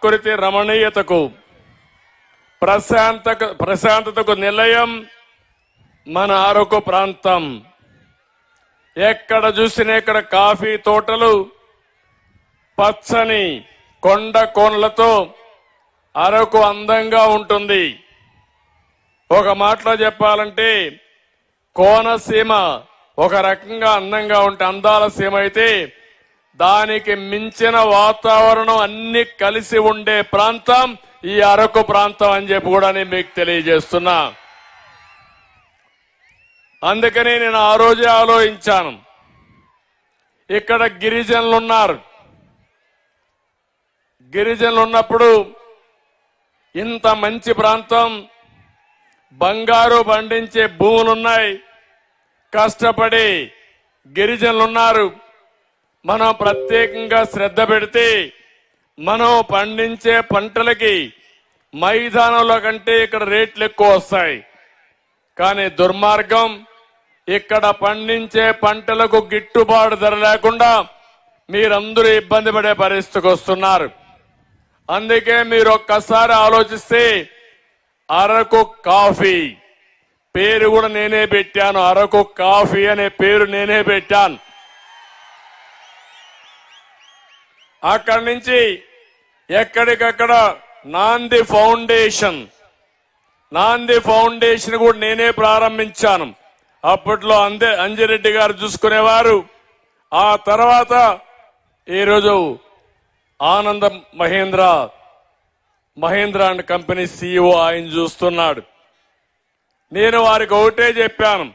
ప్రకృతి రమణీయతకు ప్రశాంతతకు నిలయం మన అరకు ప్రాంతం. ఎక్కడ చూసినా ఇక్కడ కాఫీ తోటలు, పచ్చని కొండ కోనలతో అరకు అందంగా ఉంటుంది. ఒక మాటలో చెప్పాలంటే కోనసీమ ఒక రకంగా అందంగా ఉంటే అందాల సీమ అయితే, దానికి మించిన వాతావరణం అన్ని కలిసి ఉండే ప్రాంతం ఈ అరకు ప్రాంతం అని చెప్పి కూడా నేను మీకు తెలియజేస్తున్నా. అందుకని నేను ఆ రోజే ఆలోచించాను, ఇక్కడ గిరిజనులు ఉన్నారు. గిరిజనులు ఉన్నప్పుడు ఇంత మంచి ప్రాంతం, బంగారు పండించే భూములున్నాయి, కష్టపడి గిరిజనులున్నారు. మనం ప్రత్యేకంగా శ్రద్ధ పెడితే మనం పండించే పంటలకి మైదానంలో కంటే ఇక్కడ రేట్లు ఎక్కువ వస్తాయి. కానీ దుర్మార్గం, ఇక్కడ పండించే పంటలకు గిట్టుబాటు ధర లేకుండా మీరందరూ ఇబ్బంది పడే పరిస్థితికి వస్తున్నారు. అందుకే మీరు ఒక్కసారి ఆలోచిస్తే అరకు కాఫీ పేరు కూడా నేనే పెట్టాను. అరకు కాఫీ అనే పేరు నేనే పెట్టాను. అక్కడి నుంచి ఎక్కడికక్కడ నాంది ఫౌండేషన్ కూడా నేనే ప్రారంభించాను. అప్పట్లో అంజిరెడ్డి గారు చూసుకునేవారు. ఆ తర్వాత ఈరోజు ఆనంద మహేంద్ర అండ్ కంపెనీ CEO ఆయన చూస్తున్నాడు. నేను వారికి ఒకటే చెప్పాను,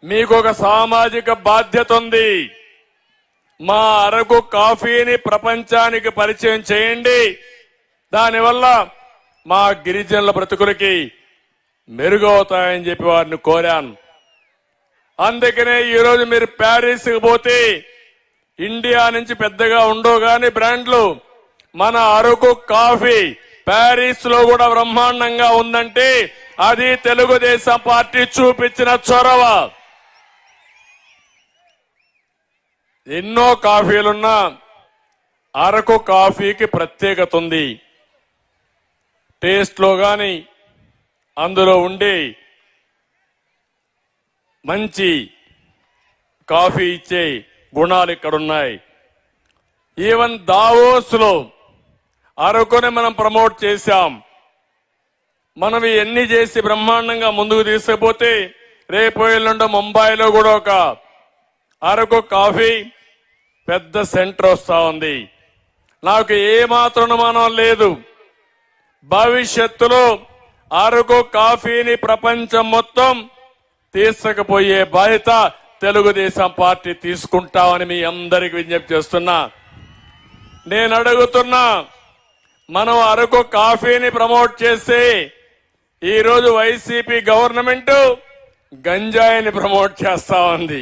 మీకు ఒక సామాజిక బాధ్యత ఉంది. మా అరకు కాఫీని ప్రపంచానికి పరిచయం చేయండి. దానివల్ల మా గిరిజనుల బ్రతుకులకి మెరుగవుతాయని చెప్పి వారిని కోరాను. అందుకనే ఈరోజు మీరు ప్యారిస్కి పోతే ఇండియా నుంచి పెద్దగా ఉండవు గాని బ్రాండ్లు, మన అరకు కాఫీ ప్యారిస్ లో కూడా బ్రహ్మాండంగా ఉందంటే అది తెలుగుదేశం పార్టీ చూపించిన చొరవ. ఎన్నో కాఫీలున్నా అరకు కాఫీకి ప్రత్యేకత ఉంది. టేస్ట్ లో గాని అందులో ఉండే మంచి కాఫీ ఇచ్చే గుణాలు ఇక్కడున్నాయి. ఈవెన్ దావోస్ లో అరకుని మనం ప్రమోట్ చేశాం. మనం ఇవన్నీ చేసి బ్రహ్మాండంగా ముందుకు తీసుకుపోతే రేపు ఎల్లుండి ముంబైలో కూడా ఒక అరకు కాఫీ పెద్ద సెంటర్ వస్తా ఉంది. నాకు ఏమాత్రం అనుమానం లేదు, భవిష్యత్తులో అరకు కాఫీని ప్రపంచం మొత్తం తీసుకుపోయే బాధ్యత తెలుగుదేశం పార్టీ తీసుకుంటామని మీ అందరికి విజ్ఞప్తి చేస్తున్నా. నేను అడుగుతున్నా, మనం అరకు కాఫీని ప్రమోట్ చేస్తే ఈరోజు వైసీపీ గవర్నమెంట్ గంజాయిని ప్రమోట్ చేస్తా ఉంది.